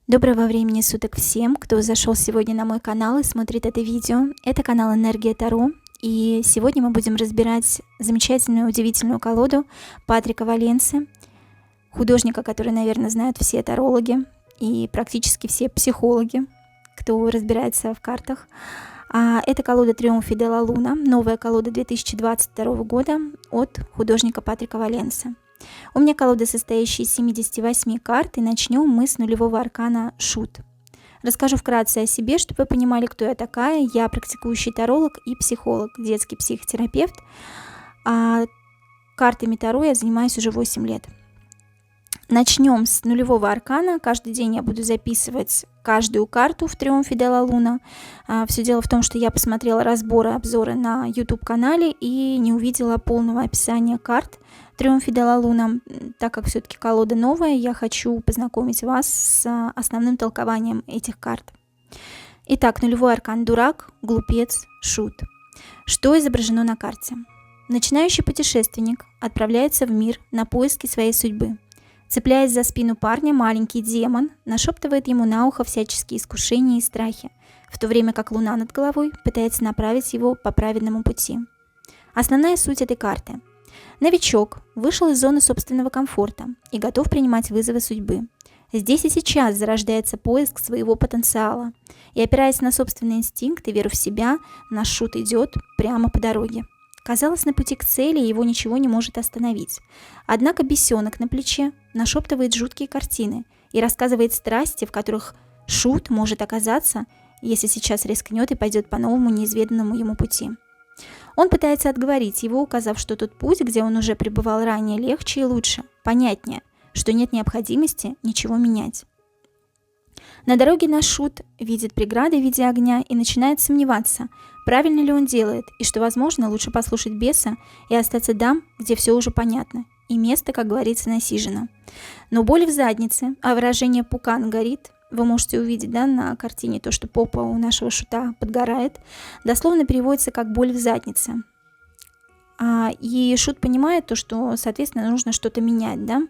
Доброго времени суток всем, кто зашел сегодня на мой канал и смотрит это видео. Это канал Энергия Таро, и сегодня мы будем разбирать замечательную, удивительную колоду Патрика Валенсы, художника, который, наверное, знают все тарологи и практически все психологи, кто разбирается в картах. Это колода Триумфи Делла Луна, новая колода 2022 года от художника Патрика Валенсы. У меня колода, состоящая из 78 карт, и начнем мы с нулевого аркана Шут. Расскажу вкратце о себе, чтобы вы понимали, кто я такая. Я практикующий таролог и психолог, детский психотерапевт. А картами Таро я занимаюсь уже 8 лет. Начнем с нулевого аркана. Каждый день я буду записывать каждую карту в Триумфе Делла Луна. Все дело в том, что я посмотрела разборы, обзоры на YouTube-канале и не увидела полного описания карт Триумфе Делла Луна. Так как все-таки колода новая, я хочу познакомить вас с основным толкованием этих карт. Итак, нулевой аркан Дурак, Глупец, Шут. Что изображено на карте? Начинающий путешественник отправляется в мир на поиски своей судьбы. Цепляясь за спину парня, маленький демон нашептывает ему на ухо всяческие искушения и страхи, в то время как луна над головой пытается направить его по праведному пути. Основная суть этой карты. Новичок вышел из зоны собственного комфорта и готов принимать вызовы судьбы. Здесь и сейчас зарождается поиск своего потенциала, и, опираясь на собственный инстинкт и веру в себя, наш Шут идет прямо по дороге. Казалось, на пути к цели его ничего не может остановить. Однако бесенок на плече нашептывает жуткие картины и рассказывает страсти, в которых Шут может оказаться, если сейчас рискнет и пойдет по новому неизведанному ему пути. Он пытается отговорить его, указав, что тот путь, где он уже пребывал ранее, легче и лучше, понятнее, что нет необходимости ничего менять. На дороге наш Шут видит преграды в виде огня и начинает сомневаться, правильно ли он делает, и что, возможно, лучше послушать беса и остаться там, где все уже понятно, и место, как говорится, насижено. Но боль в заднице, а выражение «пукан горит», вы можете увидеть, да, на картине то, что попа у нашего Шута подгорает, дословно переводится как «боль в заднице». И Шут понимает то, что, соответственно, нужно что-то менять, да.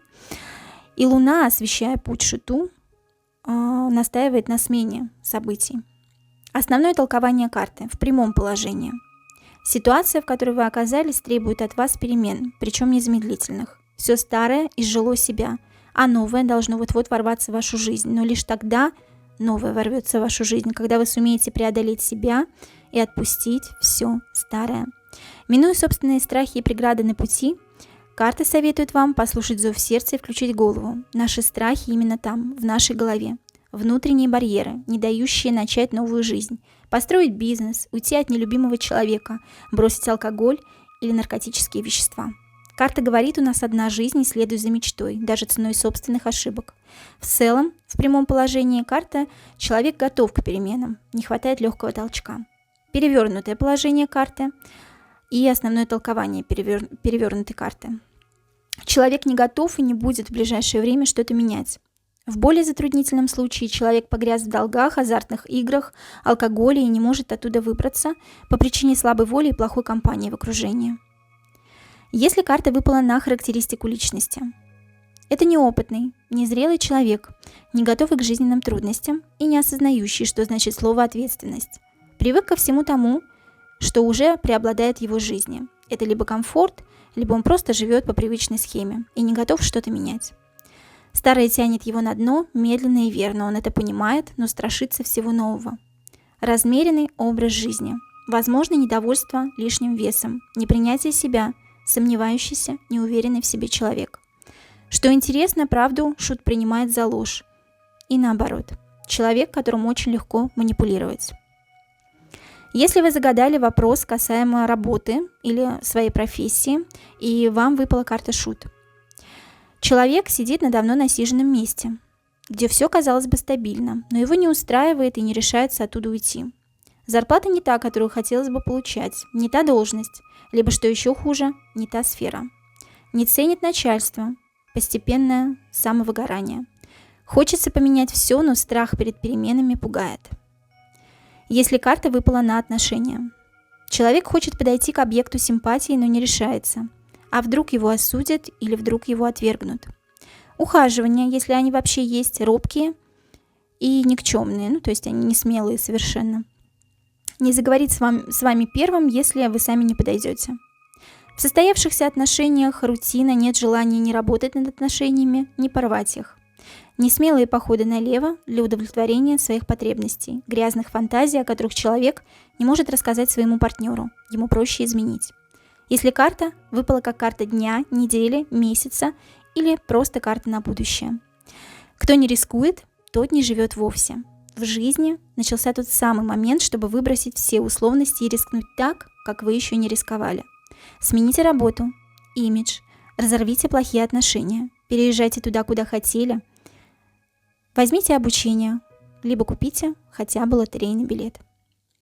И луна, освещая путь Шуту, настаивает на смене событий. Основное толкование карты в прямом положении. Ситуация, в которой вы оказались, требует от вас перемен, причем незамедлительных. Все старое изжило себя, а новое должно вот-вот ворваться в вашу жизнь. Но лишь тогда новое ворвется в вашу жизнь, когда вы сумеете преодолеть себя и отпустить все старое. Минуя собственные страхи и преграды на пути, карты советуют вам послушать зов сердца и включить голову. Наши страхи именно там, в нашей голове. Внутренние барьеры, не дающие начать новую жизнь, построить бизнес, уйти от нелюбимого человека, бросить алкоголь или наркотические вещества. Карта говорит, у нас одна жизнь, и следуй за мечтой, даже ценой собственных ошибок. В целом, в прямом положении карта «Человек готов к переменам», не хватает легкого толчка. Перевернутое положение карты и основное толкование перевернутой карты. Человек не готов и не будет в ближайшее время что-то менять. В более затруднительном случае человек погряз в долгах, азартных играх, алкоголе и не может оттуда выбраться по причине слабой воли и плохой компании в окружении. Если карта выпала на характеристику личности, это неопытный, незрелый человек, не готовый к жизненным трудностям и не осознающий, что значит слово «ответственность». Привык ко всему тому, что уже преобладает в его жизни. Это либо комфорт, либо он просто живет по привычной схеме и не готов что-то менять. Старое тянет его на дно медленно и верно, он это понимает, но страшится всего нового. Размеренный образ жизни, возможно, недовольство лишним весом, непринятие себя, сомневающийся, неуверенный в себе человек. Что интересно, правду Шут принимает за ложь. И наоборот, человек, которому очень легко манипулировать. Если вы загадали вопрос касаемо работы или своей профессии, и вам выпала карта Шут. Человек сидит на давно насиженном месте, где все, казалось бы, стабильно, но его не устраивает и не решается оттуда уйти. Зарплата не та, которую хотелось бы получать, не та должность, либо, что еще хуже, не та сфера. Не ценит начальство, постепенное самовыгорание. Хочется поменять все, но страх перед переменами пугает. Если карта выпала на отношения. Человек хочет подойти к объекту симпатии, но не решается. А вдруг его осудят или вдруг его отвергнут. Ухаживания, если они вообще есть, робкие и никчемные, то есть они не смелые совершенно. Не заговорит с вами первым, если вы сами не подойдете. В состоявшихся отношениях рутина, нет желания ни работать над отношениями, ни порвать их. Несмелые походы налево для удовлетворения своих потребностей, грязных фантазий, о которых человек не может рассказать своему партнеру, ему проще изменить. Если карта выпала как карта дня, недели, месяца или просто карта на будущее. Кто не рискует, тот не живет вовсе. В жизни начался тот самый момент, чтобы выбросить все условности и рискнуть так, как вы еще не рисковали. Смените работу, имидж, разорвите плохие отношения, переезжайте туда, куда хотели, возьмите обучение, либо купите хотя бы лотерейный билет.